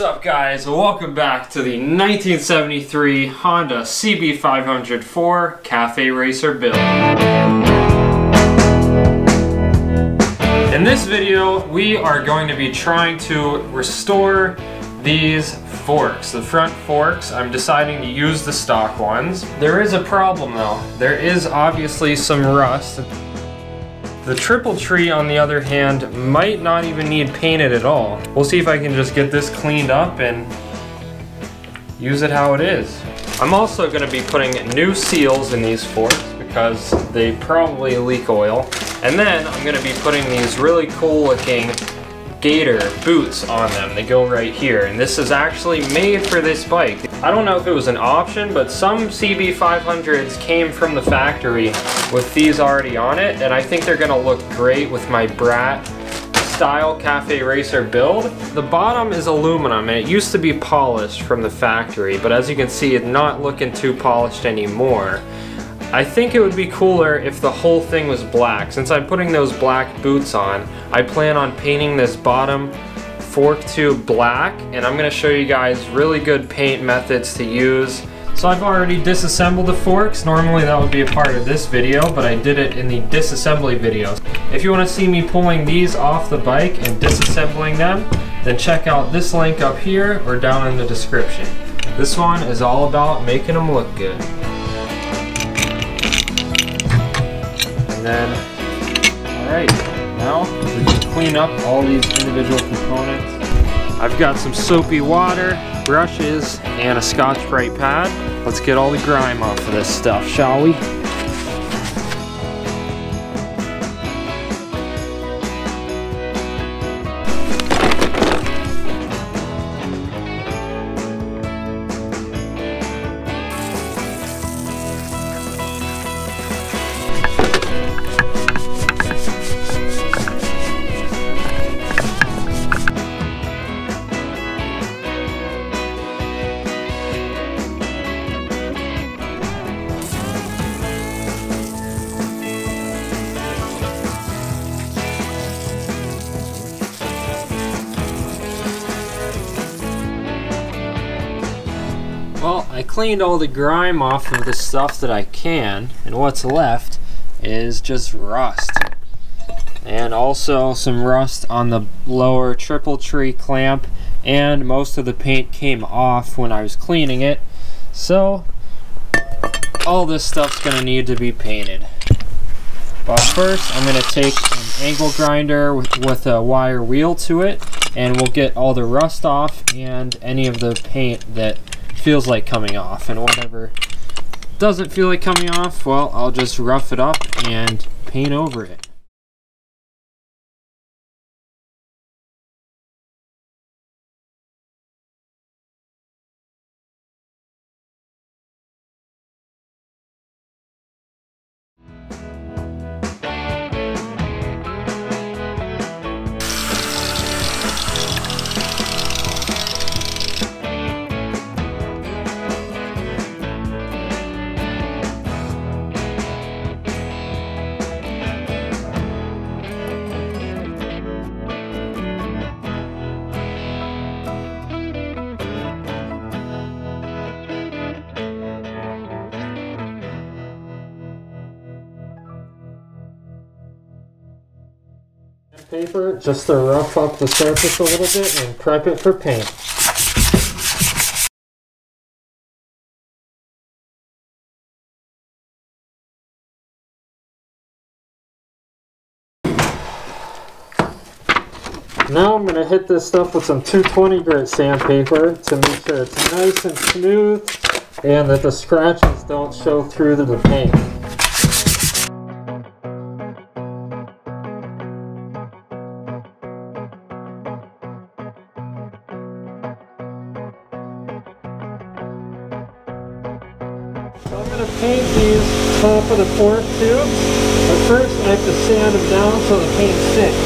up, guys? Welcome back to the 1973 Honda CB500 Four Cafe Racer build. In this video, we are going to be trying to restore these forks, the front forks. I'm deciding to use the stock ones. There is a problem though. There is obviously some rust. The triple tree, on the other hand, might not even need painted at all. We'll see if I can just get this cleaned up and use it how it is. I'm also going to be putting new seals in these forks because they probably leak oil. And then I'm going to be putting these really cool looking gator boots on them. They go right here, and this is actually made for this bike. I don't know if it was an option, but some CB500s came from the factory with these already on it, and I think they're gonna look great with my Brat Style Cafe Racer build. The bottom is aluminum, and it used to be polished from the factory, but as you can see, it's not looking too polished anymore. I think it would be cooler if the whole thing was black. Since I'm putting those black boots on, I plan on painting this bottom fork tube black, and I'm going to show you guys really good paint methods to use. So I've already disassembled the forks. Normally that would be a part of this video, but I did it in the disassembly video. If you want to see me pulling these off the bike and disassembling them, then check out this link up here or down in the description. This one is all about making them look good. Alright, now we can clean up all these individual components. I've got some soapy water, brushes, and a Scotch-Brite pad. Let's get all the grime off of this stuff, shall we? Well, I cleaned all the grime off of the stuff that I can, and what's left is just rust. And also some rust on the lower triple tree clamp, and most of the paint came off when I was cleaning it. So, all this stuff's gonna need to be painted. But first, I'm gonna take an angle grinder with a wire wheel to it, and we'll get all the rust off and any of the paint that feels like coming off, and whatever doesn't feel like coming off, well, I'll just rough it up and paint over it. Paper just to rough up the surface a little bit and prep it for paint. Now I'm going to hit this stuff with some 220 grit sandpaper to make sure it's nice and smooth and that the scratches don't show through to the paint. So I'm going to paint these top of the fork tubes, but first I have to sand them down so the paint sticks.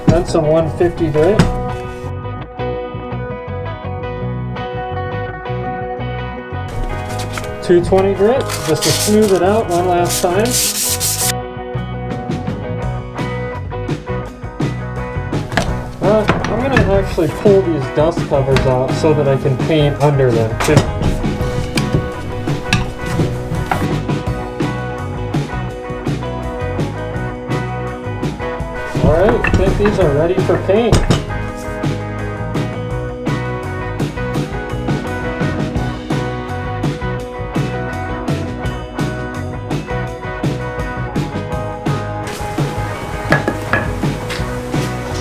Then some 150 grit. 220 grit, just to smooth it out one last time. I'm gonna actually pull these dust covers out so that I can paint under them too. Alright, I think these are ready for paint.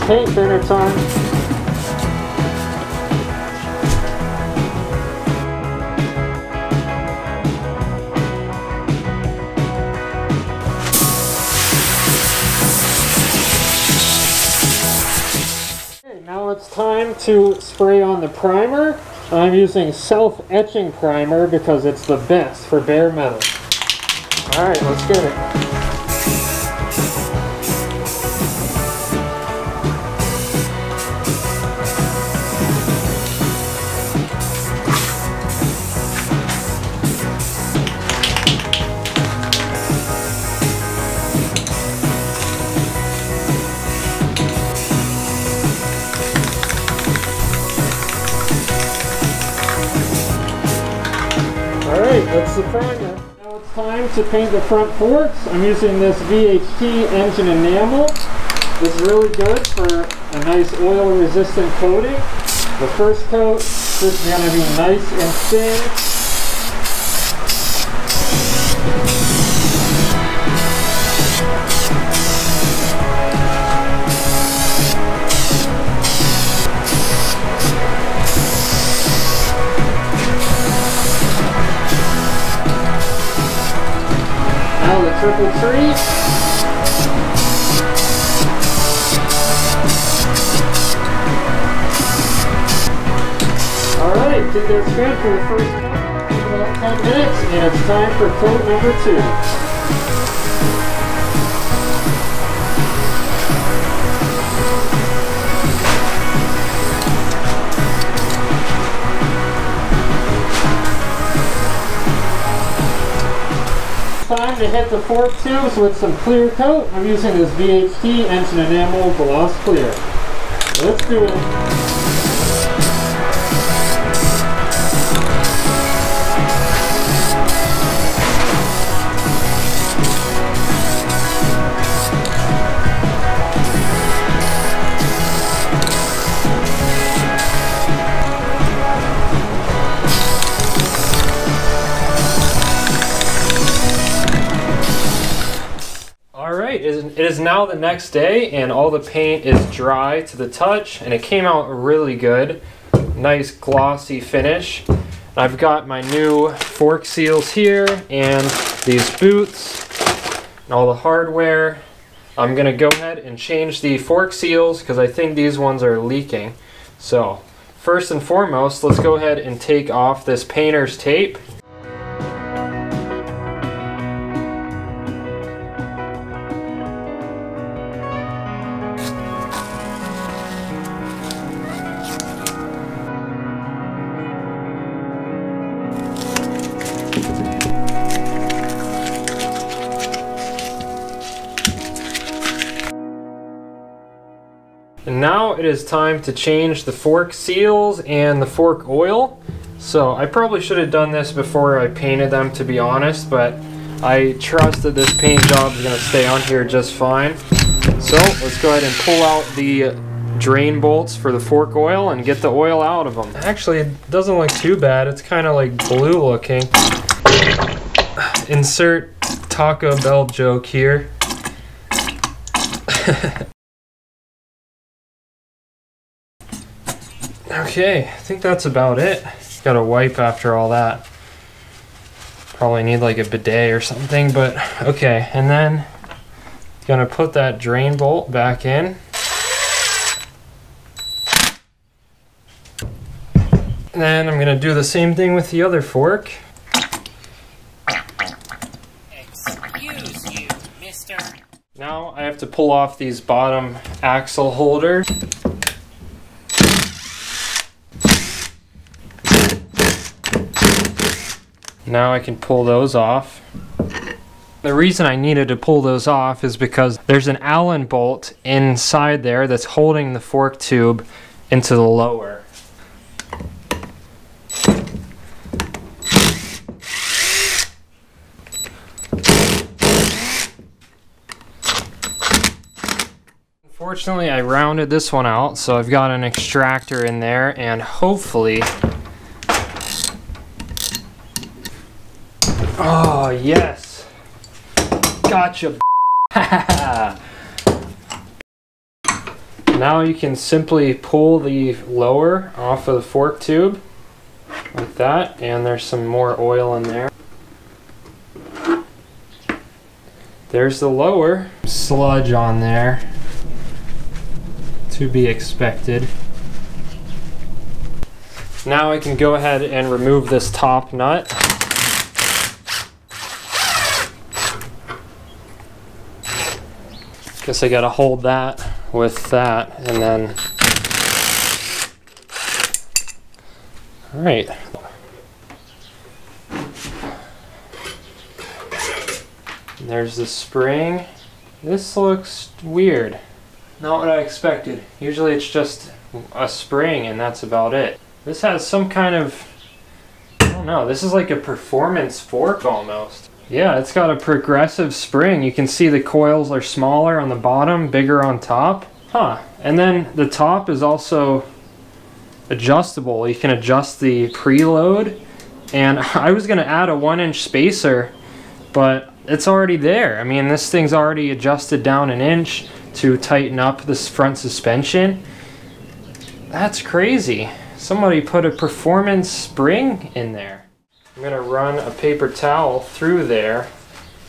Paint thinner time. Okay, now it's time to spray on the primer. I'm using self-etching primer because it's the best for bare metal. Alright, let's get it. Alright, that's the primer. Now it's time to paint the front forks. I'm using this VHT engine enamel. This is really good for a nice oil resistant coating. The first coat is going to be nice and thin. Now the triple tree. Alright, did that's good for the first about 10 minutes, and it's time for coat number 2. Time to hit the fork tubes with some clear coat. I'm using this VHT engine enamel gloss clear. Let's do it. It is now the next day and all the paint is dry to the touch and it came out really good. Nice glossy finish. I've got my new fork seals here and these boots and all the hardware. I'm gonna go ahead and change the fork seals because I think these ones are leaking. So first and foremost, let's go ahead and take off this painter's tape. And now it is time to change the fork seals and the fork oil. So I probably should have done this before I painted them, to be honest, but I trust that this paint job is going to stay on here just fine. So let's go ahead and pull out the drain bolts for the fork oil and get the oil out of them. Actually, it doesn't look too bad. It's kind of like blue looking. Insert Taco Bell joke here. Okay, I think that's about it. Gotta wipe after all that. Probably need like a bidet or something, but okay. And then gonna put that drain bolt back in. And then I'm gonna do the same thing with the other fork. Excuse you, mister. Now I have to pull off these bottom axle holders. Now I can pull those off. The reason I needed to pull those off is because there's an Allen bolt inside there that's holding the fork tube into the lower. Unfortunately, I rounded this one out, so I've got an extractor in there, and hopefully... Oh, yes! Gotcha! Now you can simply pull the lower off of the fork tube, like that, and there's some more oil in there. There's the lower. Sludge on there. To be expected. Now I can go ahead and remove this top nut. Guess I gotta hold that with that, and then... Alright. There's the spring. This looks weird. Not what I expected. Usually it's just a spring and that's about it. This has some kind of... I don't know, this is like a performance fork almost. Yeah, it's got a progressive spring. You can see the coils are smaller on the bottom, bigger on top. Huh, and then the top is also adjustable. You can adjust the preload. And I was gonna add a 1-inch spacer, but it's already there. I mean, this thing's already adjusted down 1 inch to tighten up this front suspension. That's crazy. Somebody put a performance spring in there. I'm gonna run a paper towel through there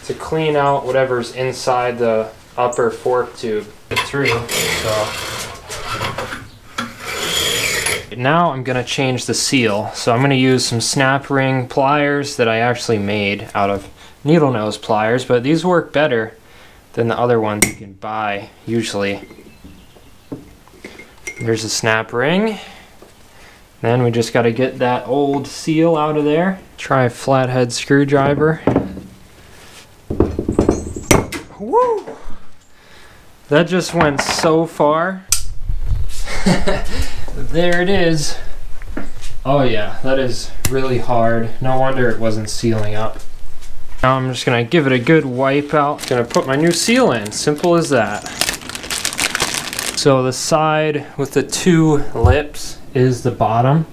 to clean out whatever's inside the upper fork tube. Through, so. Now I'm gonna change the seal. So I'm gonna use some snap ring pliers that I actually made out of needle nose pliers, but these work better than the other ones you can buy usually. There's a snap ring. Then we just got to get that old seal out of there. Try a flathead screwdriver. Woo! That just went so far. There it is. Oh yeah, that is really hard. No wonder it wasn't sealing up. Now I'm just gonna give it a good wipe out. Gonna put my new seal in, simple as that. So the side with the 2 lips is the bottom.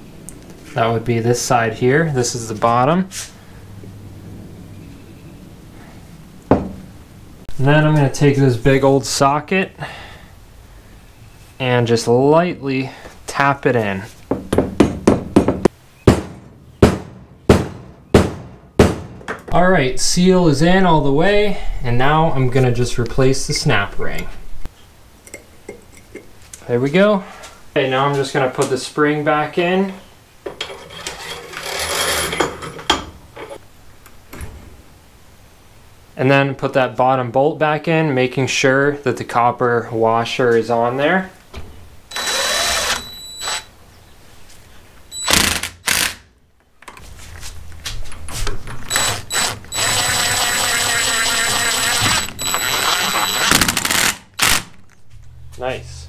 That would be this side here. This is the bottom. And then I'm gonna take this big old socket and just lightly tap it in. Alright, seal is in all the way, and now I'm gonna just replace the snap ring. There we go. Okay, now I'm just gonna put the spring back in. And then put that bottom bolt back in, making sure that the copper washer is on there. Nice.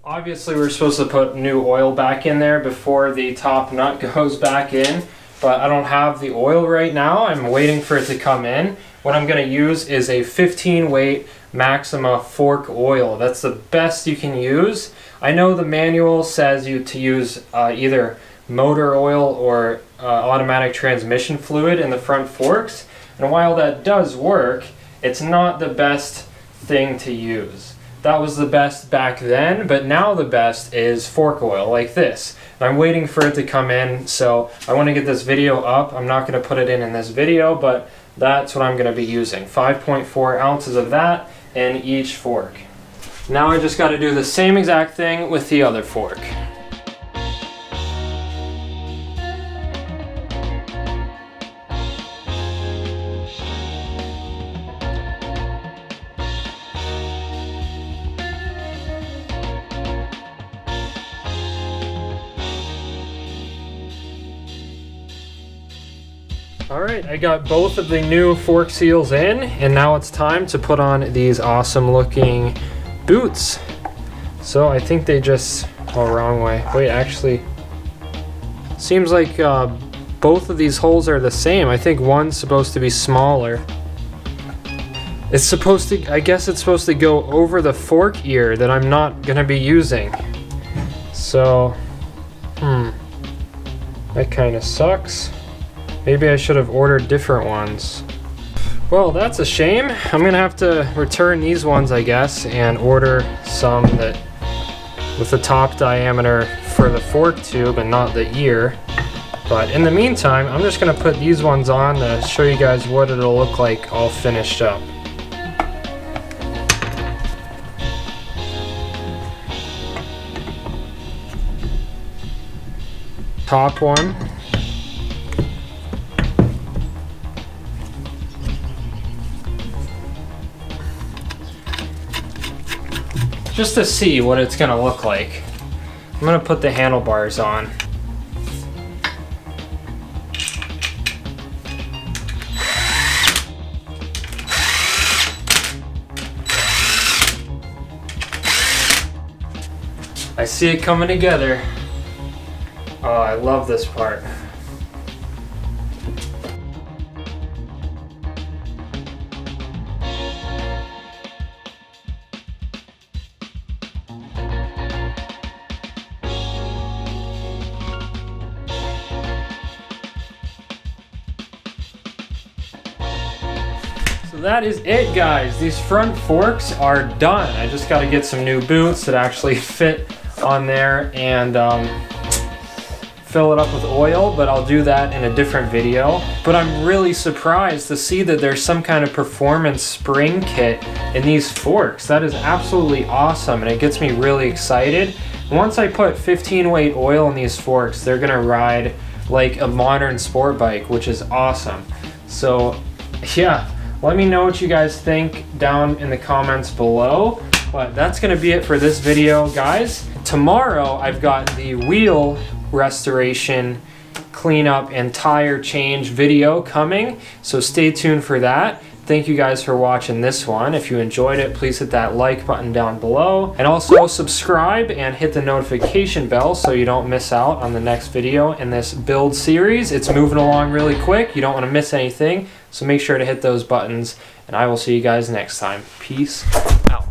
Obviously we're supposed to put new oil back in there before the top nut goes back in, but I don't have the oil right now. I'm waiting for it to come in. What I'm going to use is a 15 weight Maxima fork oil. That's the best you can use. I know the manual says you to use either motor oil or automatic transmission fluid in the front forks, and while that does work, it's not the best thing to use. That was the best back then, but now the best is fork oil like this. And I'm waiting for it to come in, so I want to get this video up. I'm not going to put it in this video, but that's what I'm going to be using. 5.4 ounces of that in each fork. Now I just got to do the same exact thing with the other fork. All right, I got both of the new fork seals in, and now it's time to put on these awesome looking boots. So I think they just, oh, wrong way. Wait, actually, seems like both of these holes are the same. I think one's supposed to be smaller. It's supposed to, I guess it's supposed to go over the fork ear that I'm not gonna be using. So, that kind of sucks. Maybe I should have ordered different ones. Well, that's a shame. I'm gonna have to return these ones, I guess, and order some that with the top diameter for the fork tube and not the ear. But in the meantime, I'm just gonna put these ones on to show you guys what it'll look like all finished up. Top one. Just to see what it's gonna look like. I'm gonna put the handlebars on. I see it coming together. Oh, I love this part. So that is it, guys. These front forks are done. I just got to get some new boots that actually fit on there and fill it up with oil, but I'll do that in a different video. But I'm really surprised to see that there's some kind of performance spring kit in these forks. That is absolutely awesome, and it gets me really excited. Once I put 15 weight oil in these forks, they're gonna ride like a modern sport bike, which is awesome. So yeah, let me know what you guys think down in the comments below. But that's gonna be it for this video, guys. Tomorrow, I've got the wheel restoration, cleanup, and tire change video coming, so stay tuned for that. Thank you guys for watching this one. If you enjoyed it, please hit that like button down below, and also subscribe and hit the notification bell so you don't miss out on the next video in this build series. It's moving along really quick. You don't want to miss anything, so make sure to hit those buttons, and I will see you guys next time. Peace out.